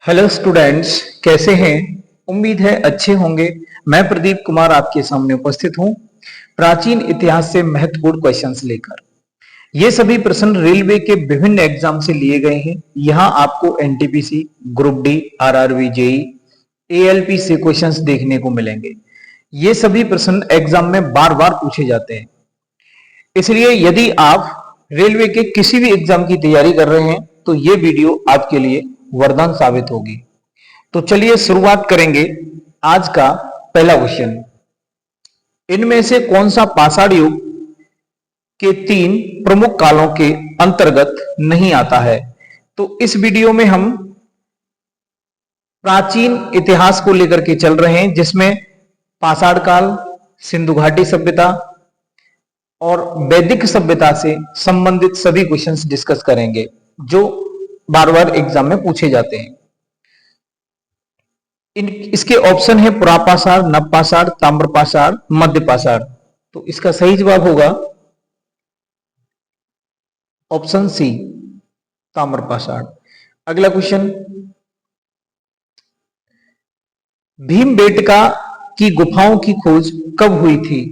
Hello students, कैसे हैं? उम्मीद है अच्छे होंगे। मैं प्रदीप कुमार आपके सामने उपस्थित हूं प्राचीन इतिहास से महत्वपूर्ण क्वेश्चंस लेकर। ये सभी प्रश्न रेलवे के विभिन्न एग्जाम से लिए गए हैं। यहां आपको NTPC, group D, RRB, JE, ALP से क्वेश्चंस देखने को मिलेंगे। ये सभी प्रश्न एग्जाम में बार बार पूछे जाते हैं। इसलिए यदि आप रेलवे के किसी भी एग्जाम की तैयारी कर रहे हैं तो ये वीडियो आपके लिए वरदान साबित होगी। तो चलिए शुरुआत करेंगे। आज का पहला क्वेश्चन, इनमें से कौन सा पाषाण युग के 3 प्रमुख कालों के अंतर्गत नहीं आता है? तो इस वीडियो में हम प्राचीन इतिहास को लेकर के चल रहे हैं, जिसमें पाषाण काल, सिंधु घाटी सभ्यता और वैदिक सभ्यता से संबंधित सभी क्वेश्चंस डिस्कस करेंगे जो बार बार एग्जाम में पूछे जाते हैं। इसके ऑप्शन है पुरापाषाण, नवपाषाण, ताम्रपाषाण, मध्यपाषाण। तो इसका सही जवाब होगा ऑप्शन सी, ताम्रपाषाण। अगला क्वेश्चन, भीमबेटका की गुफाओं की खोज कब हुई थी?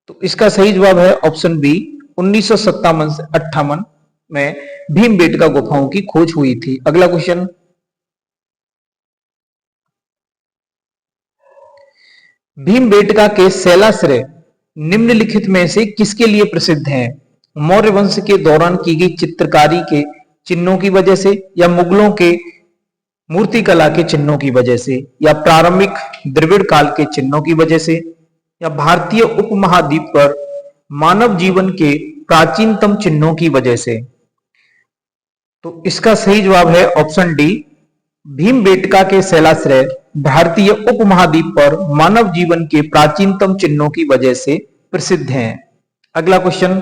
तो इसका सही जवाब है ऑप्शन बी, 1957 से 58 में भीमबेटका गुफाओं की खोज हुई थी। अगला क्वेश्चन, भीमबेटका के शैलाश्रय निम्नलिखित में से किसके लिए प्रसिद्ध हैं? मौर्य वंश के दौरान की गई चित्रकारी के चिन्हों की वजह से, या मुगलों के मूर्तिकला के चिन्हों की वजह से, या प्रारंभिक द्रविड़ काल के चिन्हों की वजह से, या भारतीय उपमहाद्वीप पर मानव जीवन के प्राचीनतम चिन्हों की वजह से? तो इसका सही जवाब है ऑप्शन डी, भीमबेटका के शैलाश्रय भारतीय उपमहाद्वीप पर मानव जीवन के प्राचीनतम चिन्हों की वजह से प्रसिद्ध हैं। अगला क्वेश्चन,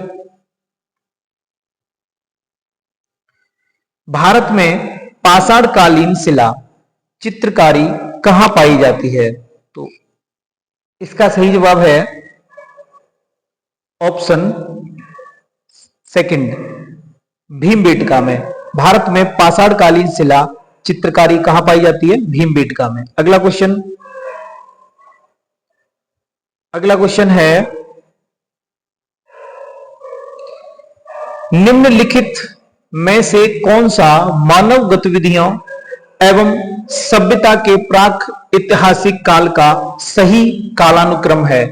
भारत में पाषाण कालीन शिला चित्रकारी कहां पाई जाती है? तो इसका सही जवाब है ऑप्शन सेकंड, भीमबेटका में। भारत में पाषाण कालीन शिला चित्रकारी कहां पाई जाती है? भीमबेटका में। अगला क्वेश्चन है, निम्नलिखित में से कौन सा मानव गतिविधियों एवं सभ्यता के प्राक ऐतिहासिक काल का सही कालानुक्रम है?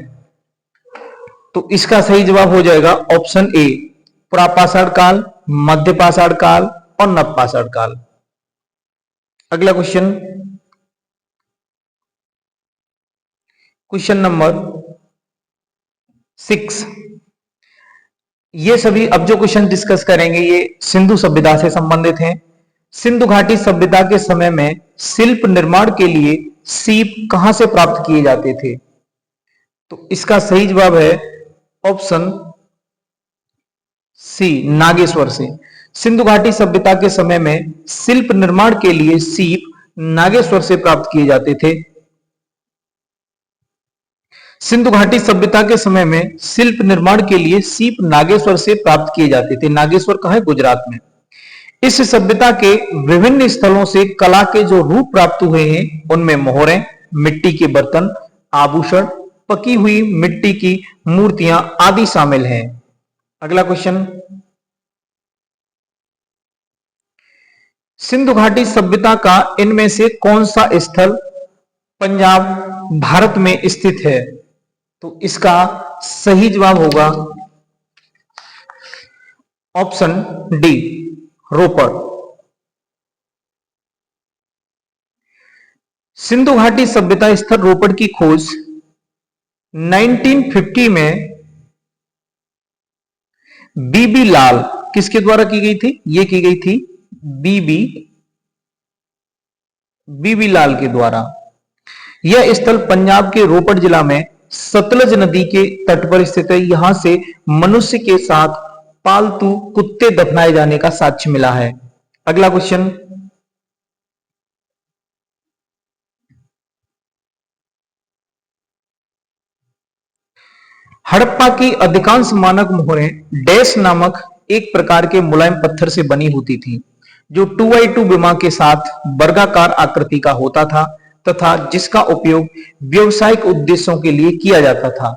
तो इसका सही जवाब हो जाएगा ऑप्शन ए, पुरापाषाण काल, मध्यपाषाण काल और नवपाषाण काल। अगला क्वेश्चन नंबर 6। ये सभी अब जो क्वेश्चन डिस्कस करेंगे ये सिंधु सभ्यता से संबंधित हैं। सिंधु घाटी सभ्यता के समय में शिल्प निर्माण के लिए सीप कहां से प्राप्त किए जाते थे? तो इसका सही जवाब है ऑप्शन सी, नागेश्वर से। सिंधु घाटी सभ्यता के समय में शिल्प निर्माण के लिए सीप नागेश्वर से प्राप्त किए जाते थे। सिंधु घाटी सभ्यता के समय में शिल्प निर्माण के लिए सीप नागेश्वर से प्राप्त किए जाते थे। नागेश्वर कहां है? गुजरात में। इस सभ्यता के विभिन्न स्थलों से कला के जो रूप प्राप्त हुए हैं उनमें मोहरें, मिट्टी के बर्तन, आभूषण, पकी हुई मिट्टी की मूर्तियां आदि शामिल हैं। अगला क्वेश्चन, सिंधु घाटी सभ्यता का इनमें से कौन सा स्थल पंजाब, भारत में स्थित है? तो इसका सही जवाब होगा ऑप्शन डी, रोपड़। सिंधु घाटी सभ्यता स्थल रोपड़ की खोज 1950 में बीबी लाल किसके द्वारा की गई थी? ये की गई थी बीबी लाल के द्वारा। यह स्थल पंजाब के रोपड़ जिला में सतलज नदी के तट पर स्थित है। यहां से मनुष्य के साथ पालतू कुत्ते दफनाए जाने का साक्ष्य मिला है। अगला क्वेश्चन, हड़प्पा की अधिकांश मानक मोहरें डैश नामक एक प्रकार के मुलायम पत्थर से बनी होती थी जो 2x2 विमा के साथ वर्गाकार आकृति का होता था तथा जिसका उपयोग व्यवसायिक उद्देश्यों के लिए किया जाता था।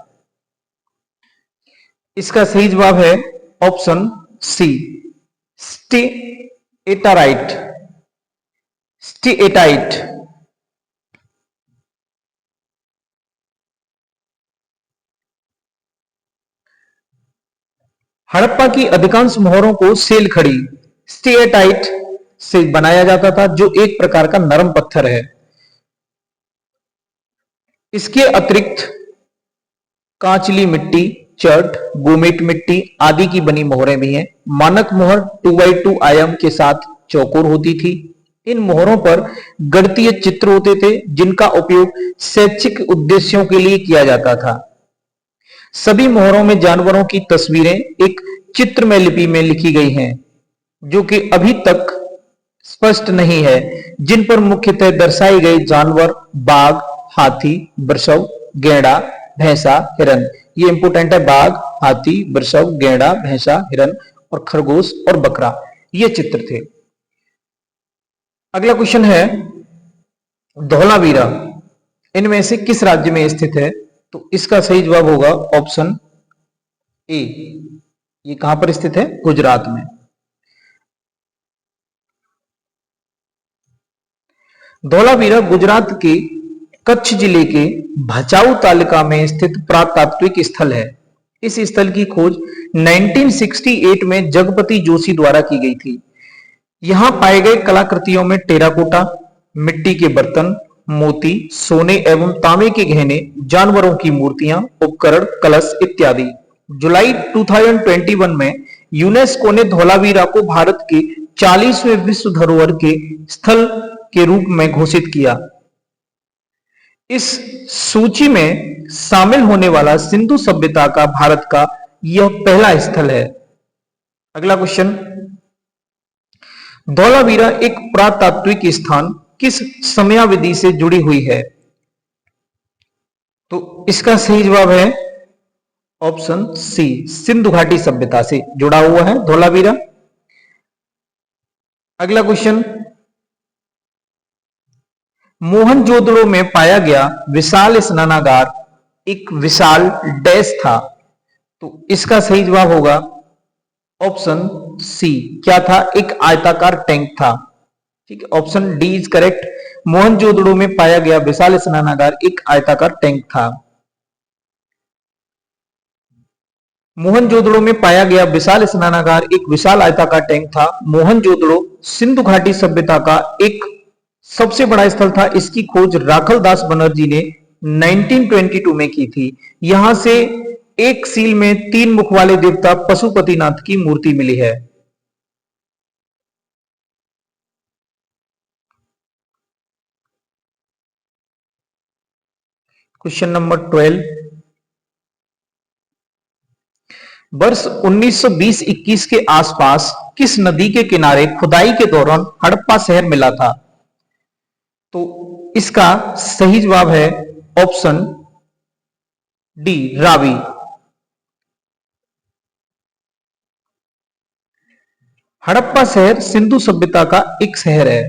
इसका सही जवाब है ऑप्शन सी, स्टेएटाराइट। स्टेएटाइट। हड़प्पा की अधिकांश मोहरों को सेल खड़ी स्टेएटाइट से बनाया जाता था, जो एक प्रकार का नरम पत्थर है। इसके अतिरिक्त कांचली मिट्टी, चट, गोमेट मिट्टी आदि की बनी मोहरें भी हैं। मानक मोहर 2x2 आयाम के साथ चौकोर होती थी। इन मोहरों पर गणितीय चित्र होते थे जिनका उपयोग शैक्षिक उद्देश्यों के लिए किया जाता था। सभी मोहरों में जानवरों की तस्वीरें एक चित्रमय लिपि में लिखी गई हैं, जो कि अभी तक स्पष्ट नहीं है, जिन पर मुख्यतः दर्शाए गए जानवर बाघ, हाथी, वृषभ, गैंडा, भैंसा, हिरन। ये इंपोर्टेंट है, बाघ, हाथी, वृषभ, गैंडा, भैंसा, हिरन और खरगोश और बकरा, ये चित्र थे। अगला क्वेश्चन है, धौलावीरा इनमें से किस राज्य में स्थित है? तो इसका सही जवाब होगा ऑप्शन ए। ये कहां पर स्थित है? गुजरात में। धौलावीरा गुजरात के कच्छ जिले के भचाऊ तालुका में स्थित पुरातात्विक स्थल है। इस स्थल की खोज 1968 में जगपति जोशी द्वारा की गई थी। यहां पाए गए कलाकृतियों में टेराकोटा, मिट्टी के बर्तन, मोती, सोने एवं तांबे के गहने, जानवरों की मूर्तियां, उपकरण, कलश इत्यादि। जुलाई 2021 में यूनेस्को ने धौलावीरा को भारत के 40वें विश्व धरोहर के स्थल के रूप में घोषित किया। इस सूची में शामिल होने वाला सिंधु सभ्यता का भारत का यह पहला स्थल है। अगला क्वेश्चन, धौलावीरा एक पुरातात्विक स्थान किस समयावधि से जुड़ी हुई है? तो इसका सही जवाब है ऑप्शन सी, सिंधु घाटी सभ्यता से जुड़ा हुआ है धौलावीरा। अगला क्वेश्चन, मोहनजोदड़ो में पाया गया विशाल स्नानागार एक विशाल डैश था। तो इसका सही जवाब होगा ऑप्शन सी, क्या था? एक आयताकार टैंक था। ठीक है, option D is correct. Mohenjodaro में पाया गया विशाल स्नानागार एक आयताकार टैंक था। मोहनजोदड़ो में पाया गया विशाल स्नानागार एक विशाल आयताकार टैंक था। मोहनजोदड़ो सिंधु घाटी सभ्यता का एक सबसे बड़ा स्थल था। इसकी खोज राखल दास बनर्जी ने 1922 में की थी। यहां से एक सील में 3 मुख वाले देवता पशुपतिनाथ की मूर्ति मिली है। क्वेश्चन नंबर 12, वर्ष 1920-21 के आसपास किस नदी के किनारे खुदाई के दौरान हड़प्पा शहर मिला था? तो इसका सही जवाब है ऑप्शन डी, रावी। हड़प्पा शहर सिंधु सभ्यता का एक शहर है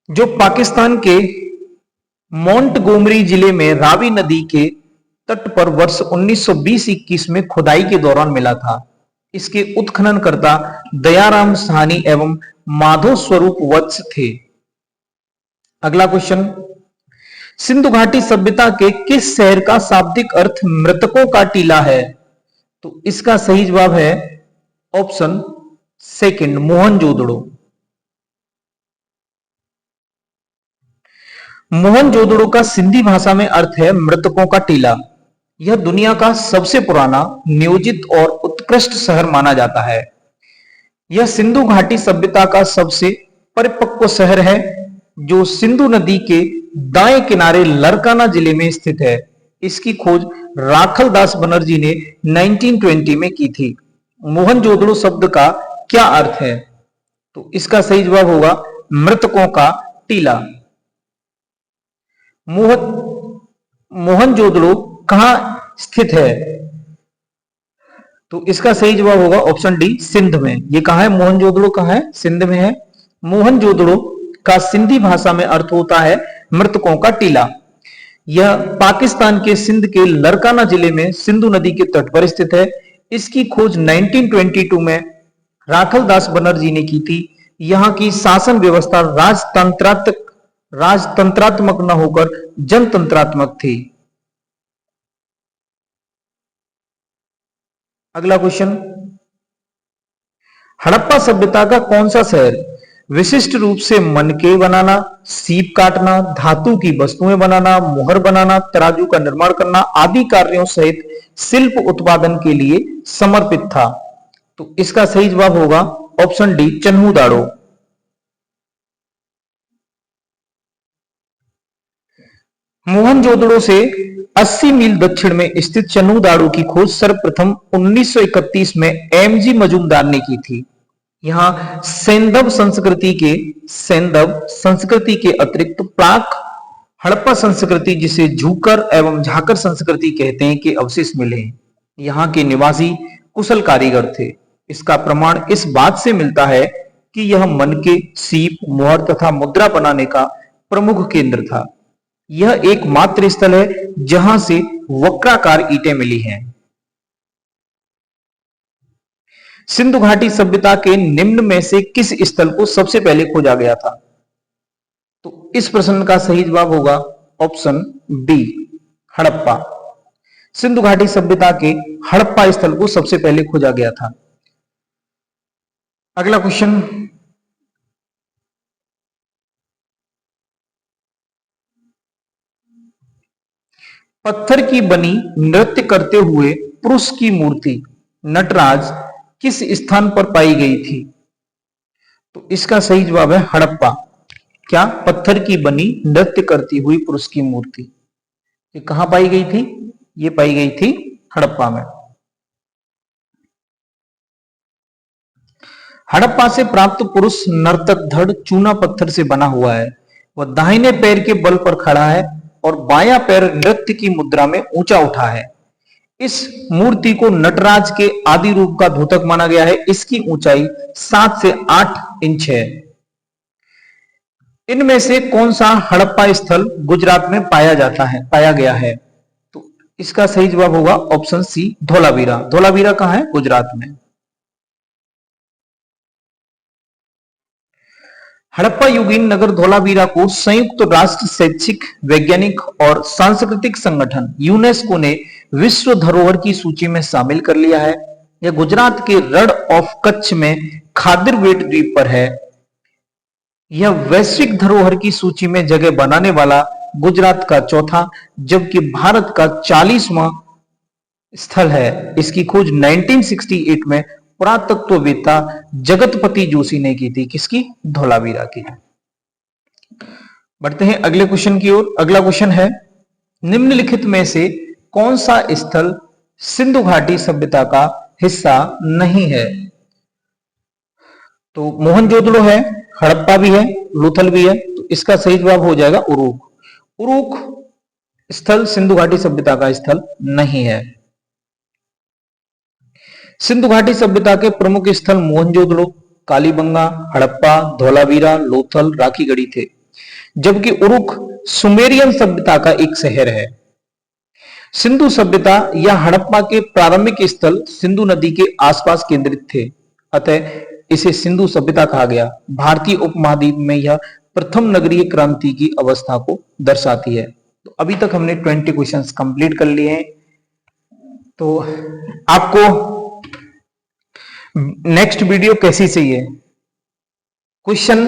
जो पाकिस्तान के मोंटगोमरी जिले में रावी नदी के तट पर वर्ष 1920-21 में खुदाई के दौरान मिला था। इसके उत्खननकर्ता दयाराम साहनी एवं माधव स्वरूप वत्स थे। अगला क्वेश्चन, सिंधु घाटी सभ्यता के किस शहर का शाब्दिक अर्थ मृतकों का टीला है? तो इसका सही जवाब है ऑप्शन सेकंड, मोहनजोदड़ो। मोहनजोदड़ो का सिंधी भाषा में अर्थ है मृतकों का टीला। यह दुनिया का सबसे पुराना, नियोजित और उत्कृष्ट शहर माना जाता है। यह सिंधु घाटी सभ्यता का सबसे परिपक्व शहर है जो सिंधु नदी के दाएं किनारे लरकाना जिले में स्थित है। इसकी खोज राखल दास बनर्जी ने 1920 में की थी। मोहनजोदड़ो शब्द का क्या अर्थ है? तो इसका सही जवाब होगा मृतकों का टीला। मोहनजोदड़ो कहां स्थित है? तो इसका सही जवाब होगा ऑप्शन डी, सिंध में। ये कहां है? मोहनजोदड़ो कहां है? सिंध में है। मोहनजोदड़ो का सिंधी भाषा में अर्थ होता है मृतकों का टीला। यह पाकिस्तान के सिंध के लरकाना जिले में सिंधु नदी के तट पर स्थित है। इसकी खोज 1922 में राखलदास बनर्जी ने की थी। यहाँ की शासन व्यवस्था राजतंत्रात्मक न होकर जनतंत्रात्मक थी। अगला क्वेश्चन, हड़प्पा सभ्यता का कौन सा शहर विशिष्ट रूप से मनके बनाना, सीप काटना, धातु की वस्तुएं बनाना, मोहर बनाना, तराजू का निर्माण करना आदि कार्यों सहित शिल्प उत्पादन के लिए समर्पित था? तो इसका सही जवाब होगा ऑप्शन डी, चन्हुदाड़ो। मोहनजोदड़ो से 80 मील दक्षिण में स्थित चन्हुदाड़ो की खोज सर्वप्रथम 1931 में एमजी मजूमदार ने की थी। यहां सैंधव संस्कृति के अतिरिक्त प्राक हड़प्पा संस्कृति, जिसे झूकर एवं झाकर संस्कृति कहते हैं, के अवशेष मिले हैं। यहाँ के निवासी कुशल कारीगर थे। इसका प्रमाण इस बात से मिलता है कि यह मनके, सीप, मोहर तथा मुद्रा बनाने का प्रमुख केंद्र था। यह एकमात्र स्थल है जहां से वक्राकार ईंटें मिली हैं। सिंधु घाटी सभ्यता के निम्न में से किस स्थल को सबसे पहले खोजा गया था? तो इस प्रश्न का सही जवाब होगा ऑप्शन बी, हड़प्पा। सिंधु घाटी सभ्यता के हड़प्पा स्थल को सबसे पहले खोजा गया था। अगला क्वेश्चन, पत्थर की बनी नृत्य करते हुए पुरुष की मूर्ति नटराज किस स्थान पर पाई गई थी? तो इसका सही जवाब है हड़प्पा। क्या? पत्थर की बनी नृत्य करती हुई पुरुष की मूर्ति ये कहां पाई गई थी? ये पाई गई थी हड़प्पा में। हड़प्पा से प्राप्त पुरुष नर्तक धड़ चूना पत्थर से बना हुआ है। वह दाहिने पैर के बल पर खड़ा है और बायां पैर नृत्य की मुद्रा में ऊंचा उठा है। इस मूर्ति को नटराज के आदि रूप का द्योतक माना गया है। इसकी ऊंचाई 7 से 8 इंच है। इनमें से कौन सा हड़प्पा स्थल गुजरात में पाया गया है? तो इसका सही जवाब होगा ऑप्शन सी, धोलावीरा। धोलावीरा कहां है? गुजरात में। हड़प्पा युगीन नगर धोलावीरा को संयुक्त राष्ट्र शैक्षिक, वैज्ञानिक और सांस्कृतिक संगठन यूनेस्को ने विश्व धरोहर की सूची में शामिल कर लिया है। यह गुजरात के रण ऑफ कच्छ में खादिरवेट द्वीप पर है। यह वैश्विक धरोहर की सूची में जगह बनाने वाला गुजरात का चौथा जबकि भारत का 40वां स्थल है। इसकी खोज 1968 में पुरातत्ववेत्ता जगतपति जोशी ने की थी। किसकी? धोलावीरा की। बढ़ते हैं अगले क्वेश्चन की ओर। अगला क्वेश्चन है, निम्नलिखित में से कौन सा स्थल सिंधु घाटी सभ्यता का हिस्सा नहीं है? तो मोहनजोदड़ो है, हड़प्पा भी है, लोथल भी है। तो इसका सही जवाब हो जाएगा उरूक। उरूक स्थल सिंधु घाटी सभ्यता का स्थल नहीं है। सिंधु घाटी सभ्यता के प्रमुख स्थल मोहनजोदड़ो, कालीबंगा, हड़प्पा, धोलावीरा, लोथल, राखीगढ़ी थे, जबकि उरुक सुमेरियन सभ्यता का एक शहर है। सिंधु सभ्यता या हड़प्पा के प्रारंभिक स्थल सिंधु नदी के आसपास केंद्रित थे, अतः इसे सिंधु सभ्यता कहा गया। भारतीय उपमहाद्वीप में यह प्रथम नगरीय क्रांति की अवस्था को दर्शाती है। तो अभी तक हमने 20 क्वेश्चंस कंप्लीट कर लिए हैं। तो आपको नेक्स्ट वीडियो कैसी चाहिए? क्वेश्चन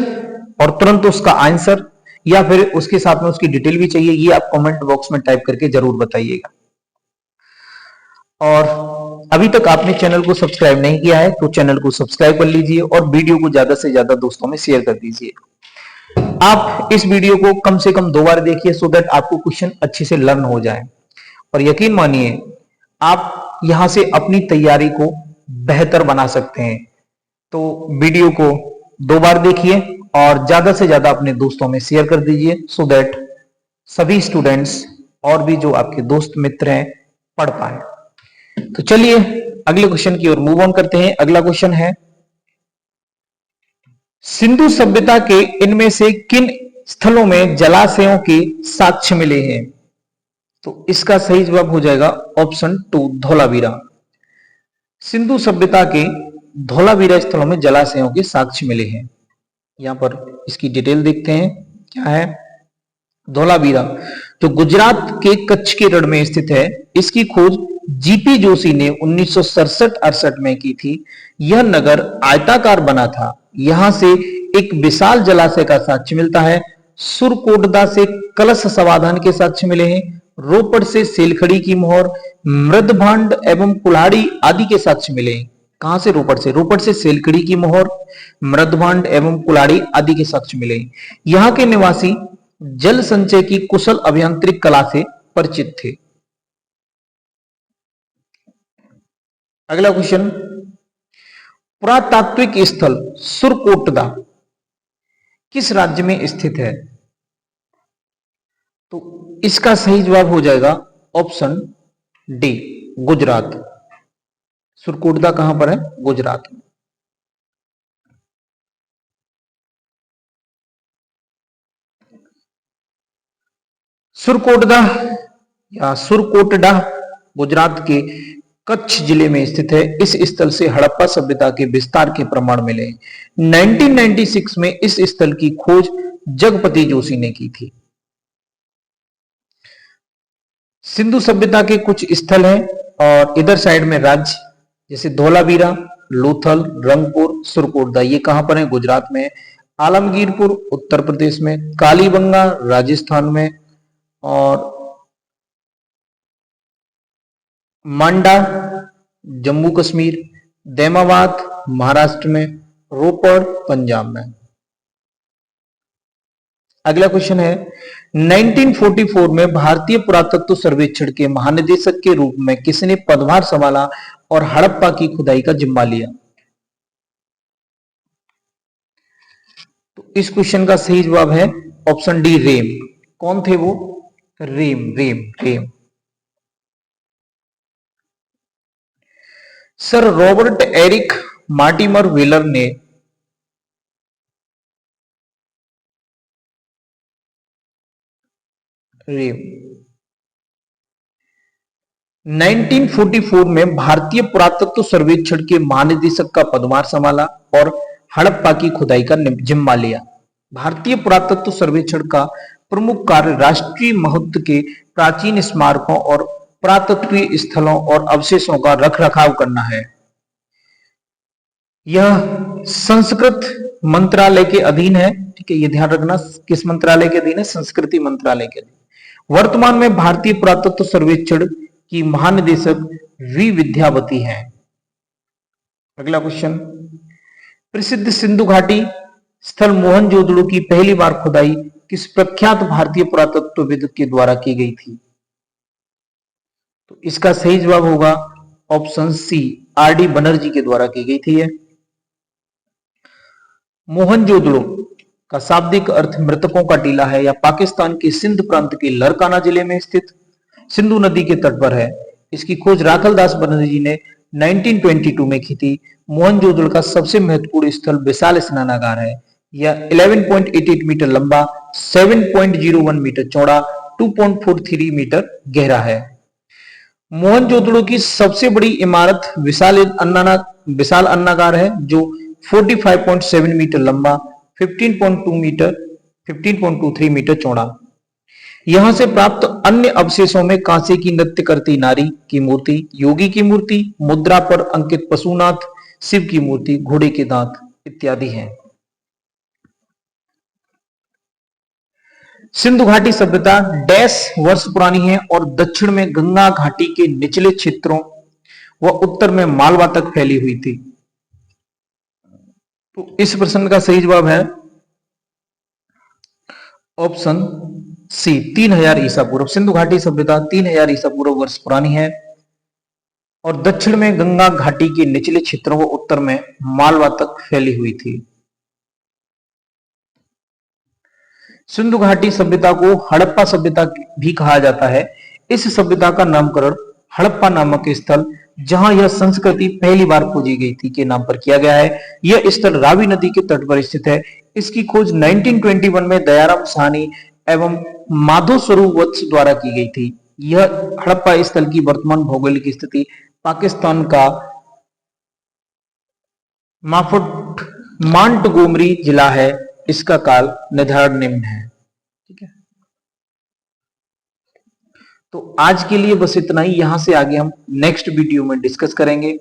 और तुरंत उसका आंसर या फिर उसके साथ में उसकी डिटेल भी चाहिए, ये आप कमेंट बॉक्स में टाइप करके जरूर बताइएगा। और अभी तक आपने चैनल को सब्सक्राइब नहीं किया है तो चैनल को सब्सक्राइब कर लीजिए और वीडियो को ज्यादा से ज्यादा दोस्तों में शेयर कर दीजिए। आप इस वीडियो को कम से कम 2 बार देखिए सो दैट आपको क्वेश्चन अच्छे से लर्न हो जाए। और यकीन मानिए आप यहां से अपनी तैयारी को बेहतर बना सकते हैं। तो वीडियो को 2 बार देखिए और ज्यादा से ज्यादा अपने दोस्तों में शेयर कर दीजिए सो दैट सभी स्टूडेंट्स और भी जो आपके दोस्त मित्र हैं पढ़ पाए। तो चलिए अगले क्वेश्चन की ओर मूव ऑन करते हैं। अगला क्वेश्चन है, सिंधु सभ्यता के इनमें से किन स्थलों में जलाशयों के साक्ष्य मिले हैं? तो इसका सही जवाब हो जाएगा ऑप्शन 2 धौलावीरा। सिंधु सभ्यता के धौलावीरा स्थलों में जलाशयों के साक्ष्य मिले हैं। यहां पर इसकी डिटेल देखते हैं क्या है। धौलावीरा जो गुजरात के कच्छ के रण में स्थित है, इसकी खोज जीपी जोशी ने 1967-68 में की थी। यह नगर आयताकार बना था। यहां से एक विशाल जलाशय का साक्ष्य मिलता है। सुरकोटदा से कलश समाधान के साक्ष्य मिले हैं। रोपड़ से सेलखड़ी की मोहर, मृदभांड एवं कुल्हाड़ी आदि के साक्ष्य मिले हैं। कहां से? रोपड़ से। रोपड़ से सेलखड़ी की मोहर, मृदभांड एवं कुल्हाड़ी आदि के साक्ष्य मिले हैं। यहां के निवासी जल संचय की कुशल अभियांत्रिक कला से परिचित थे। अगला क्वेश्चन, पुरातात्विक स्थल सुरकोटदा किस राज्य में स्थित है? तो इसका सही जवाब हो जाएगा ऑप्शन डी गुजरात। सुरकोटदा कहां पर है? गुजरात में। सुरकोटदा या सुरकोटडा गुजरात के कच्छ जिले में स्थित है। इस स्थल से हड़प्पा सभ्यता के विस्तार के प्रमाण मिले। 1996 में इस स्थल की खोज जगपति जोशी ने की थी। सिंधु सभ्यता के कुछ स्थल हैं और इधर साइड में राज्य जैसे धौलावीरा, लोथल, रंगपुर, सुरकोटदा ये कहां पर है? गुजरात में। आलमगीरपुर उत्तर प्रदेश में, कालीबंगा राजस्थान में और मांडा जम्मू कश्मीर, दैमाबाद महाराष्ट्र में, रोपड़ पंजाब में। अगला क्वेश्चन है 1944 में भारतीय पुरातत्व सर्वेक्षण के महानिदेशक के रूप में किसने पदभार संभाला और हड़प्पा की खुदाई का जिम्मा लिया? तो इस क्वेश्चन का सही जवाब है ऑप्शन डी रेम। कौन थे वो? रेम। Sir Robert Eric Mortimer Wheeler ने रेम 1944 में भारतीय पुरातत्व सर्वेक्षण के महानिदेशक का पदभार संभाला और हड़प्पा की खुदाई का जिम्मा लिया। भारतीय पुरातत्व सर्वेक्षण का प्रमुख कार्य राष्ट्रीय महत्व के प्राचीन स्मारकों और पुरातत्वीय स्थलों और अवशेषों का रखरखाव करना है। यह संस्कृत मंत्रालय के अधीन है। ठीक है, ये ध्यान रखना। किस मंत्रालय के अधीन है? संस्कृति मंत्रालय के अधीन। वर्तमान में भारतीय पुरातत्व सर्वेक्षण की महानिदेशक वी विद्यावती हैं। अगला क्वेश्चन, प्रसिद्ध सिंधु घाटी स्थल मोहनजोदड़ो की पहली बार खुदाई किस प्रख्यात भारतीय पुरातत्वविद के द्वारा की गई थी? तो इसका सही जवाब होगा ऑप्शन सी आर.डी. बनर्जी के द्वारा की गई थी। मोहनजोदड़ो का शाब्दिक अर्थ मृतकों का टीला है या पाकिस्तान के सिंध प्रांत के लरकाना जिले में स्थित सिंधु नदी के तट पर है। इसकी खोज राखलदास बनर्जी ने 1922 में की थी। मोहनजोदड़ो का सबसे महत्वपूर्ण स्थल विशाल स्नानागार है। यह 11.88 मीटर लंबा, 7.01 मीटर चौड़ा, 2.43 मीटर गहरा है। मोहनजोदड़ो की सबसे बड़ी इमारत विशाल अन्नागार है जो 45.7 मीटर लंबा, 15.23 मीटर चौड़ा। यहां से प्राप्त अन्य अवशेषों में कांसे की नृत्य करती नारी की मूर्ति, योगी की मूर्ति, मुद्रा पर अंकित पशुनाथ, शिव की मूर्ति, घोड़े के दांत इत्यादि हैं। सिंधु घाटी सभ्यता डैश वर्ष पुरानी है और दक्षिण में गंगा घाटी के निचले क्षेत्रों व उत्तर में मालवा तक फैली हुई थी। तो इस प्रश्न का सही जवाब है ऑप्शन सी 3000 ईसा पूर्व। सिंधु घाटी सभ्यता 3000 ईसा पूर्व वर्ष पुरानी है और दक्षिण में गंगा घाटी के निचले क्षेत्रों व उत्तर में मालवा तक फैली हुई थी। सिंधु घाटी सभ्यता को हड़प्पा सभ्यता भी कहा जाता है। इस सभ्यता का नामकरण हड़प्पा नामक स्थल जहां यह संस्कृति पहली बार खोजी गई थी के नाम पर किया गया है। यह स्थल रावी नदी के तट पर स्थित है। इसकी खोज 1921 में दयाराम साहनी एवं माधो स्वरूप वत्स द्वारा की गई थी। यह हड़प्पा स्थल की वर्तमान भौगोलिक स्थिति पाकिस्तान का मांटगोमरी जिला है। इसका काल निर्धारण निम्न है। ठीक है, तो आज के लिए बस इतना ही। यहां से आगे हम नेक्स्ट वीडियो में डिस्कस करेंगे।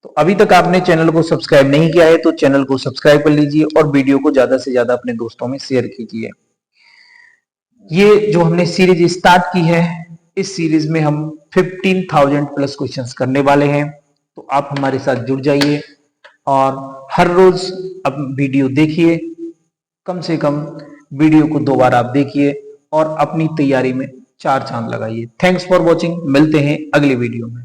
तो अभी तक आपने चैनल को सब्सक्राइब नहीं किया है तो चैनल को सब्सक्राइब कर लीजिए और वीडियो को ज्यादा से ज्यादा अपने दोस्तों में शेयर कीजिए। ये जो हमने सीरीज स्टार्ट की है, इस सीरीज में हम 15,000 प्लस क्वेश्चंस करने वाले हैं। तो आप हमारे साथ जुड़ जाइए और हर रोज अब वीडियो देखिए। कम से कम वीडियो को 2 बार आप देखिए और अपनी तैयारी में 4 चांद लगाइए। Thanks for watching. मिलते हैं अगले वीडियो में।